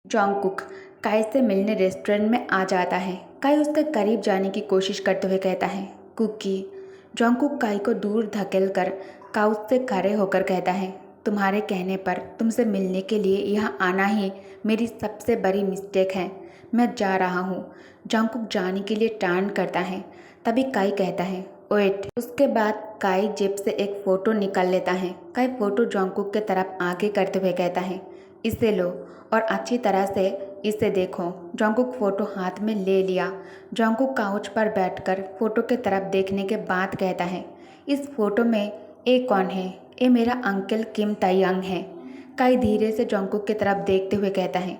जॉन्गकुक काई से मिलने रेस्टोरेंट में आ जाता है। काई उसके करीब जाने की कोशिश करते हुए कहता है, कुकी। जॉन्गकुक काई को दूर धकेल कर काउच से खड़े होकर कहता है, तुम्हारे कहने पर तुमसे मिलने के लिए यहाँ आना ही मेरी सबसे बड़ी मिस्टेक है। मैं जा रहा हूँ। जॉन्गकुक जाने के लिए टर्न करता है। तभी काई कहता है, वेट। उसके बाद काई जेब से एक फ़ोटो निकाल लेता है। काई फ़ोटो जॉन्गकुक के तरफ आगे करते हुए कहता है, इसे लो और अच्छी तरह से इसे देखो। जॉन्गकुक फ़ोटो हाथ में ले लिया। जॉन्गकुक काउच पर बैठकर फ़ोटो के तरफ देखने के बाद कहता है, इस फ़ोटो में ये कौन है? ये मेरा अंकल किम तायंग है। काई धीरे से जॉन्गकुक की तरफ देखते हुए कहता है,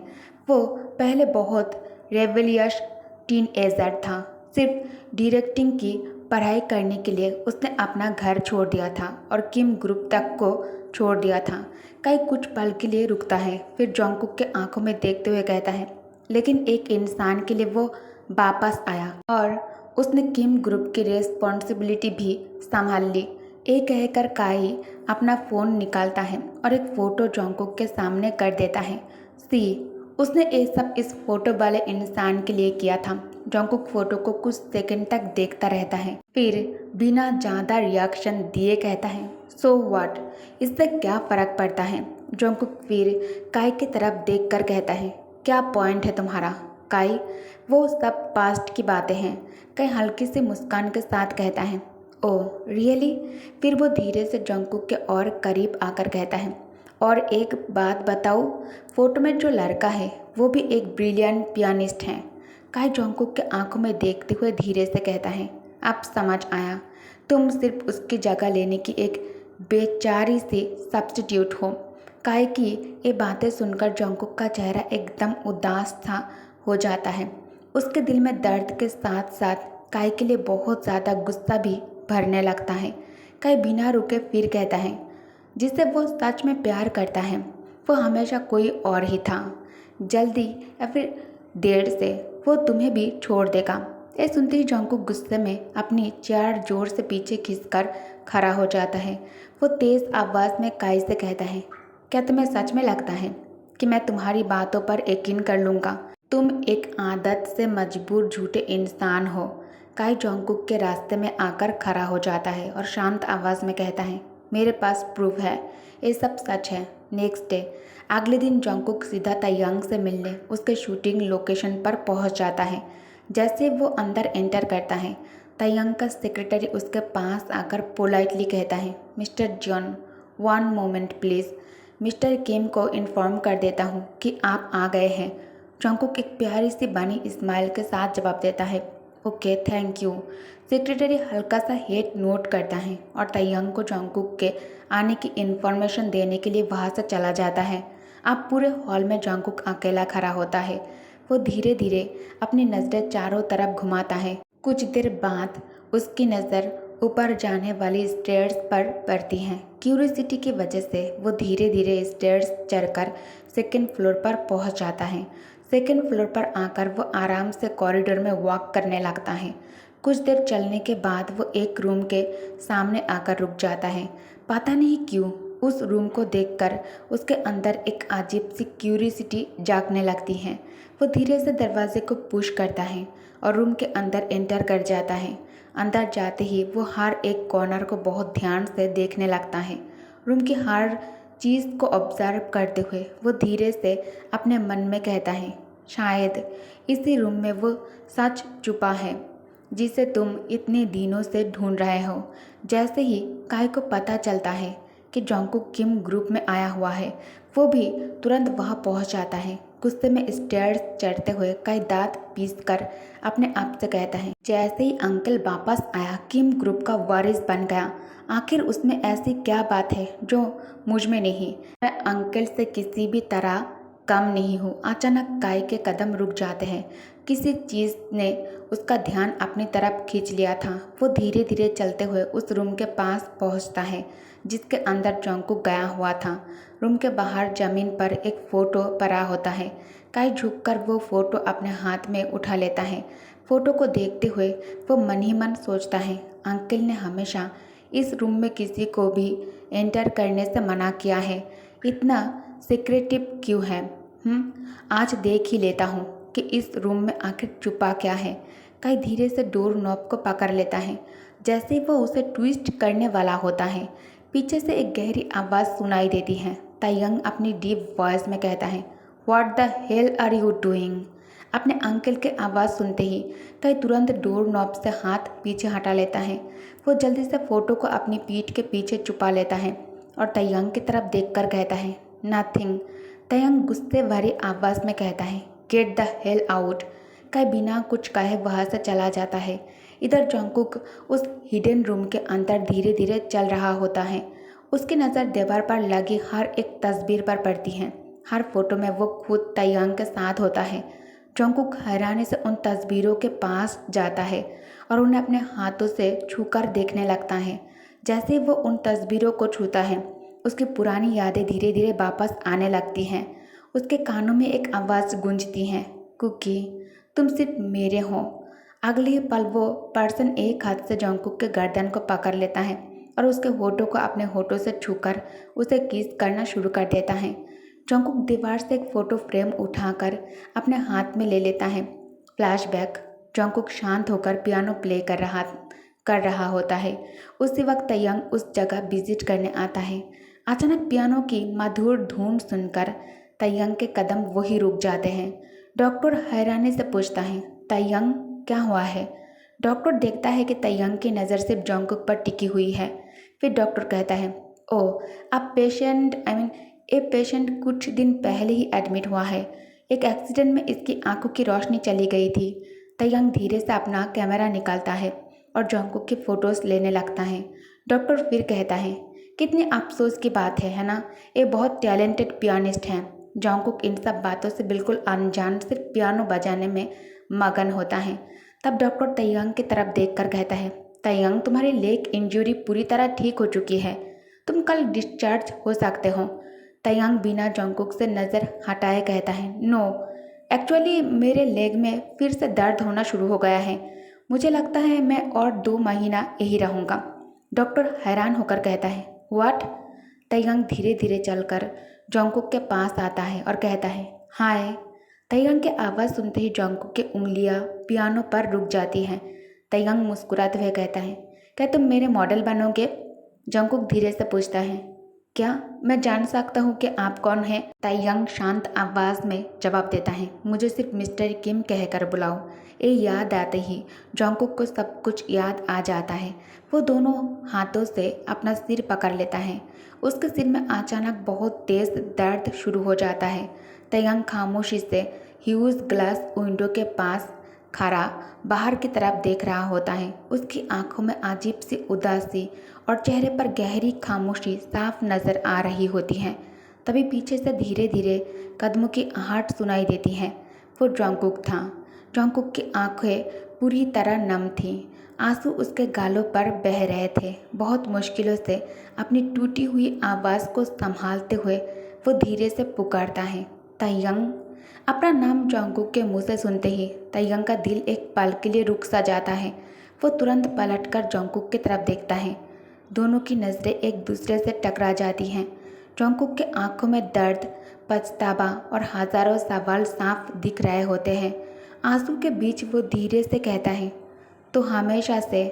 वो पहले बहुत रेबेलियस टीनएजर था। सिर्फ डायरेक्टिंग की पढ़ाई करने के लिए उसने अपना घर छोड़ दिया था और किम ग्रुप तक को छोड़ दिया था। काई कुछ पल के लिए रुकता है, फिर जॉन्गकुक के आंखों में देखते हुए कहता है, लेकिन एक इंसान के लिए वो वापस आया और उसने किम ग्रुप की रिस्पॉन्सिबिलिटी भी संभाल ली। ये कहकर काई अपना फ़ोन निकालता है और एक फ़ोटो जॉन्गकुक के सामने कर देता है। सी, उसने ये सब इस फोटो वाले इंसान के लिए किया था। जॉन्गकुक फोटो को कुछ सेकंड तक देखता रहता है, फिर बिना ज़्यादा रिएक्शन दिए कहता है, सो व्हाट? इससे क्या फ़र्क पड़ता है? जॉन्गकुक फिर काई की तरफ देखकर कहता है, क्या पॉइंट है तुम्हारा? काई, वो सब पास्ट की बातें हैं। काई हल्की सी मुस्कान के साथ कहता है, ओह रियली? फिर वो धीरे से जॉन्गकुक के और करीब आकर कहता है, और एक बात बताऊँ, फोटो में जो लड़का है वो भी एक ब्रिलियंट पियानिस्ट है। काई जॉन्गकुक के आंखों में देखते हुए धीरे से कहता है, अब समझ आया, तुम सिर्फ उसकी जगह लेने की एक बेचारी सी सब्स्टिट्यूट हो। काई की ये बातें सुनकर जॉन्गकुक का चेहरा एकदम उदास सा हो जाता है। उसके दिल में दर्द के साथ साथ काई के लिए बहुत ज़्यादा गुस्सा भी भरने लगता है। काई बिना रुके फिर कहता है, जिसे वो सच में प्यार करता है वो हमेशा कोई और ही था। जल्दी या फिर देर से वो तुम्हें भी छोड़ देगा। ये सुनते ही जॉन्गकुक गुस्से में अपनी चेयर जोर से पीछे खींचकर खड़ा हो जाता है। वो तेज़ आवाज़ में काई से कहता है, क्या तुम्हें सच में लगता है कि मैं तुम्हारी बातों पर यकीन कर लूँगा? तुम एक आदत से मजबूर झूठे इंसान हो। काई जॉन्गकुक के रास्ते में आकर खड़ा हो जाता है और शांत आवाज़ में कहता है, मेरे पास प्रूफ है, ये सब सच है। नेक्स्ट डे, अगले दिन जॉन्गकुक सीधा तायंग से मिलने उसके शूटिंग लोकेशन पर पहुंच जाता है। जैसे वो अंदर एंटर करता है, तायंग का सेक्रेटरी उसके पास आकर पोलाइटली कहता है, mister John, one moment please. Mister Kim को इन्फॉर्म कर देता हूँ कि आप आ गए हैं। जॉन्गकुक एक प्यारी सी बनी स्माइल के साथ जवाब देता है, ओके थैंक यू। सेक्रेटरी हल्का सा हेड नोट करता है और तायंग को जॉन्गकुक के आने की इन्फॉर्मेशन देने के लिए वहाँ से चला जाता है। अब पूरे हॉल में जॉन्गकुक अकेला खड़ा होता है। वो धीरे धीरे अपनी नज़रें चारों तरफ घुमाता है। कुछ देर बाद उसकी नज़र ऊपर जाने वाली स्टेयर्स पर पड़ती है। क्यूरियोसिटी की वजह से वो धीरे धीरे स्टेयर्स चढ़कर सेकंड फ्लोर पर पहुंच जाता है। सेकंड फ्लोर पर आकर वो आराम से कॉरिडोर में वॉक करने लगता है। कुछ देर चलने के बाद वो एक रूम के सामने आकर रुक जाता है। पता नहीं क्यों उस रूम को देखकर उसके अंदर एक अजीब सी क्यूरियोसिटी जागने लगती है। वो धीरे से दरवाजे को पुश करता है और रूम के अंदर एंटर कर जाता है। अंदर जाते ही वो हर एक कॉर्नर को बहुत ध्यान से देखने लगता है। रूम की हर चीज़ को ऑब्जर्व करते हुए वो धीरे से अपने मन में कहता है, शायद इसी रूम में वो सच छुपा है जिसे तुम इतने दिनों से ढूंढ रहे हो। जैसे ही काई को पता चलता है कि जॉन्गकुक किम ग्रुप में आया हुआ है, वो भी तुरंत वहां पहुंच जाता है। गुस्से में स्टेयर्स चढ़ते हुए काई दांत पीसकर अपने आप से कहता है, जैसे ही अंकल वापस आया किम ग्रुप का वारिस बन गया। आखिर उसमें ऐसी क्या बात है जो मुझ में नहीं? मैं अंकल से किसी भी तरह कम नहीं हूँ। अचानक काई के कदम रुक जाते हैं। किसी चीज़ ने उसका ध्यान अपनी तरफ खींच लिया था। वो धीरे धीरे चलते हुए उस रूम के पास पहुंचता है जिसके अंदर जॉन्गकुक गया हुआ था। रूम के बाहर जमीन पर एक फ़ोटो पड़ा होता है। काई झुककर वो फ़ोटो अपने हाथ में उठा लेता है। फ़ोटो को देखते हुए वो मन ही मन सोचता है, अंकल ने हमेशा इस रूम में किसी को भी एंटर करने से मना किया है। इतना सिक्रेटिव क्यों है? आज देख ही लेता हूँ कि इस रूम में आखिर छुपा क्या है। काई धीरे से डोर नॉब को पकड़ लेता है। जैसे ही वो उसे ट्विस्ट करने वाला होता है, पीछे से एक गहरी आवाज़ सुनाई देती है। तायंग अपनी डीप वॉइस में कहता है, what the hell are you doing. अपने अंकल के आवाज़ सुनते ही कई तुरंत डोर नॉब से हाथ पीछे हटा लेता है। वो जल्दी से फ़ोटो को अपनी पीठ के पीछे छुपा लेता है और तायंग की तरफ देखकर कहता है, नथिंग। तायंग गुस्से भरी आवाज़ में कहता है, गेट द हेल आउट। कई बिना कुछ कहे वहाँ से चला जाता है। इधर जंगकुक उस हिडन रूम के अंदर धीरे धीरे चल रहा होता है। उसकी नज़र दीवार पर लगी हर एक तस्वीर पर पड़ती है। हर फोटो में वो खुद तायंग के साथ होता है। जंगकुक हैरानी से उन तस्वीरों के पास जाता है और उन्हें अपने हाथों से छूकर देखने लगता है। जैसे ही वो उन तस्वीरों को छूता है, उसकी पुरानी यादें धीरे धीरे वापस आने लगती हैं। उसके कानों में एक आवाज़ गूंजती है, कुकी, तुम सिर्फ मेरे हो। अगले ही पल वो पर्सन एक हाथ से जंगकुक के गर्दन को पकड़ लेता है और उसके होठों को अपने होठों से छूकर उसे किस करना शुरू कर देता है। जंगकुक दीवार से एक फ़ोटो फ्रेम उठाकर अपने हाथ में ले लेता है। फ्लैशबैक, जंगकुक शांत होकर पियानो प्ले कर रहा होता है। उसी वक्त तायंग उस जगह विजिट करने आता है। अचानक पियानो की मधुर धुन सुनकर तायंग के कदम वही रुक जाते हैं। डॉक्टर हैरानी से पूछता है, तायंग क्या हुआ है। डॉक्टर देखता है कि तायंग की नज़र सिर्फ जंगकुक पर टिकी हुई है। फिर डॉक्टर कहता है, ओह, अब पेशेंट कुछ दिन पहले ही एडमिट हुआ है। एक एक्सीडेंट में इसकी आंखों की रोशनी चली गई थी। तायंग धीरे से अपना कैमरा निकालता है और जंगकुक की फ़ोटोज़ लेने लगता है। डॉक्टर फिर कहता है, कितनी अफसोस की बात है ना। ये बहुत टैलेंटेड पियानिस्ट हैं। जंगकुक इन सब बातों से बिल्कुल अनजान सिर्फ पियानो बजाने में मगन होता है। तब डॉक्टर तायंग की तरफ देखकर कहता है, तायंग, तुम्हारी लेग इंजरी पूरी तरह ठीक हो चुकी है। तुम कल डिस्चार्ज हो सकते हो। तायंग बिना जंगकुक से नज़र हटाए कहता है, नो, एक्चुअली मेरे लेग में फिर से दर्द होना शुरू हो गया है। मुझे लगता है मैं और 2 महीना यही रहूँगा। डॉक्टर हैरान होकर कहता है, व्हाट। तायंग धीरे धीरे चलकर जंगकुक के पास आता है और कहता है, हाय। तायंग की आवाज़ सुनते ही जंगकुक की उंगलियां पियानो पर रुक जाती हैं। तायंग मुस्कुराते हुए कहता है, क्या तुम मेरे मॉडल बनोगे। जंगकुक धीरे से पूछता है, क्या मैं जान सकता हूँ कि आप कौन हैं। तायंग शांत आवाज़ में जवाब देता है, मुझे सिर्फ मिस्टर किम कहकर बुलाओ। ये याद आते ही जंगकुक को सब कुछ याद आ जाता है। वो दोनों हाथों से अपना सिर पकड़ लेता है। उसके सिर में अचानक बहुत तेज़ दर्द शुरू हो जाता है। तायंग खामोशी से ह्यूज ग्लास विंडो के पास खड़ा बाहर की तरफ देख रहा होता है। उसकी आंखों में अजीब सी उदासी और चेहरे पर गहरी खामोशी साफ नज़र आ रही होती है। तभी पीछे से धीरे धीरे कदमों की आहट सुनाई देती है। वो जंगकुक था। जंगकुक की आंखें पूरी तरह नम थीं। आंसू उसके गालों पर बह रहे थे। बहुत मुश्किलों से अपनी टूटी हुई आवाज़ को संभालते हुए वो धीरे से पुकारता है, तायंग। अपना नाम जंगकुक के मुंह से सुनते ही तायंग का दिल एक पल के लिए रुक सा जाता है। वो तुरंत पलटकर जंगकुक की तरफ देखता है। दोनों की नज़रें एक दूसरे से टकरा जाती हैं। जंगकुक के आंखों में दर्द, पछतावा और हजारों सवाल साफ दिख रहे होते हैं। आंसू के बीच वो धीरे से कहता है, तो हमेशा से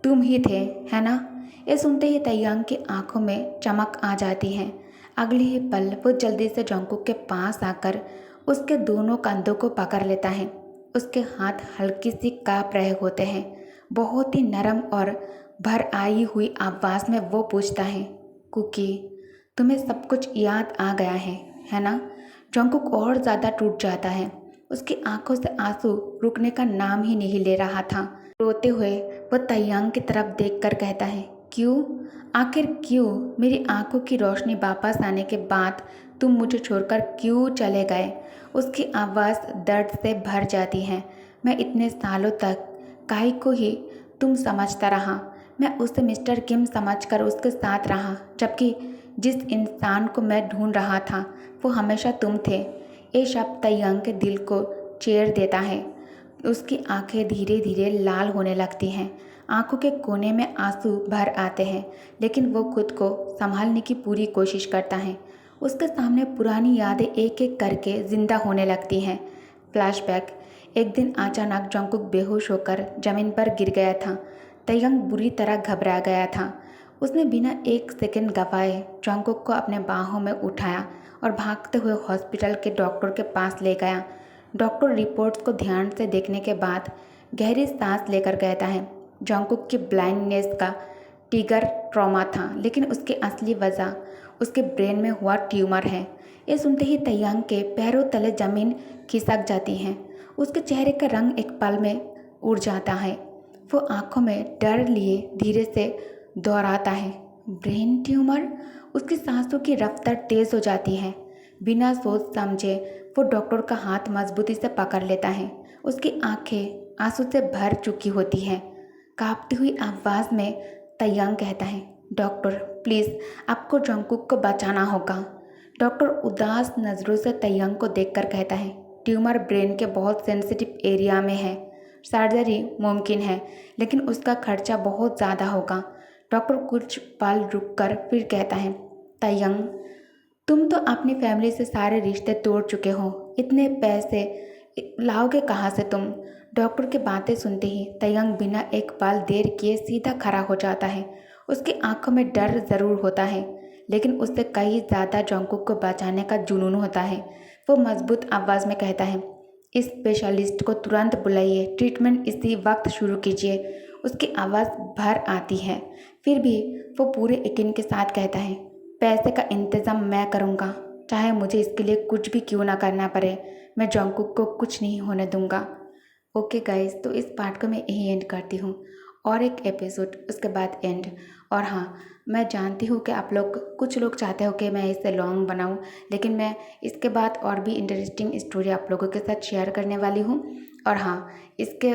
तुम ही थे, है ना। ये सुनते ही तायंग की आंखों में चमक आ जाती है। अगले ही पल वो जल्दी से जंगकुक के पास आकर उसके दोनों कंधों को पकड़ लेता है। उसके हाथ हल्की सी काँप रहे होते हैं। बहुत ही नरम और भर आई हुई आवाज़ में वो पूछता है, कुकी, तुम्हें सब कुछ याद आ गया है ना। जंगकुक और ज़्यादा टूट जाता है। उसकी आंखों से आंसू रुकने का नाम ही नहीं ले रहा था। रोते हुए वो तायंग की तरफ देखकर कहता है, क्यों, आखिर क्यों। मेरी आंखों की रोशनी वापस आने के बाद तुम मुझे छोड़कर क्यों चले गए। उसकी आवाज़ दर्द से भर जाती है। मैं इतने सालों तक काहे को ही तुम समझता रहा। मैं उसे मिस्टर किम समझकर उसके साथ रहा, जबकि जिस इंसान को मैं ढूंढ रहा था वो हमेशा तुम थे। ये शब्द तायंग के दिल को चीर देता है। उसकी आंखें धीरे धीरे लाल होने लगती हैं। आंखों के कोने में आंसू भर आते हैं, लेकिन वो खुद को संभालने की पूरी कोशिश करता है। उसके सामने पुरानी यादें एक एक करके जिंदा होने लगती हैं। फ्लैशबैक। एक दिन अचानक जंगकुक बेहोश होकर जमीन पर गिर गया था। तयंग बुरी तरह घबरा गया था। उसने बिना एक सेकंड गवाए जंगकुक को अपने बाहों में उठाया और भागते हुए हॉस्पिटल के डॉक्टर के पास ले गया। डॉक्टर रिपोर्ट्स को ध्यान से देखने के बाद गहरी सांस लेकर कहता है, जंगकुक की ब्लाइंडनेस का ट्रिगर ट्रॉमा था, लेकिन उसकी असली वजह उसके ब्रेन में हुआ ट्यूमर है। ये सुनते ही तयंग के पैरों तले जमीन खिसक जाती है। उसके चेहरे का रंग एक पल में उड़ जाता है। वो आंखों में डर लिए धीरे से दोहराता है, ब्रेन ट्यूमर। उसकी सांसों की रफ्तार तेज हो जाती है। बिना सोच समझे वो डॉक्टर का हाथ मजबूती से पकड़ लेता है। उसकी आंखें आंसू से भर चुकी होती हैं। कांपती हुई आवाज़ में तयंग कहता है, डॉक्टर प्लीज़, आपको जंगकुक को बचाना होगा। डॉक्टर उदास नज़रों से तयंग को देखकर कहता है, ट्यूमर ब्रेन के बहुत सेंसिटिव एरिया में है। सर्जरी मुमकिन है, लेकिन उसका खर्चा बहुत ज़्यादा होगा। डॉक्टर कुछ पल रुककर फिर कहता है, तयंग, तुम तो अपनी फैमिली से सारे रिश्ते तोड़ चुके हो, इतने पैसे लाओगे कहाँ से तुम? डॉक्टर की बातें सुनते ही तयंग बिना एक पल देर किए सीधा खड़ा हो जाता है। उसकी आंखों में डर ज़रूर होता है, लेकिन उससे कहीं ज़्यादा जंगकुक को बचाने का जुनून होता है। वो मजबूत आवाज़ में कहता है, इस स्पेशलिस्ट को तुरंत बुलाइए, ट्रीटमेंट इसी वक्त शुरू कीजिए। उसकी आवाज़ भर आती है, फिर भी वो पूरे यकीन के साथ कहता है, पैसे का इंतज़ाम मैं करूँगा, चाहे मुझे इसके लिए कुछ भी क्यों ना करना पड़े। मैं जंगकुक को कुछ नहीं होने दूँगा। ओके गाइस, तो इस पार्ट को मैं यहीं एंड करती हूँ और एक एपिसोड उसके बाद एंड। और हाँ, मैं जानती हूँ कि आप लोग कुछ लोग चाहते हो कि मैं इसे लॉन्ग बनाऊँ, लेकिन मैं इसके बाद और भी इंटरेस्टिंग स्टोरी आप लोगों के साथ शेयर करने वाली हूँ। और हाँ, इसके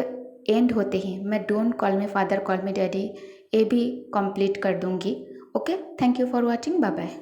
एंड होते ही मैं don't call me father call me daddy ये भी कंप्लीट कर दूँगी। Okay, thank you for watching, bye bye.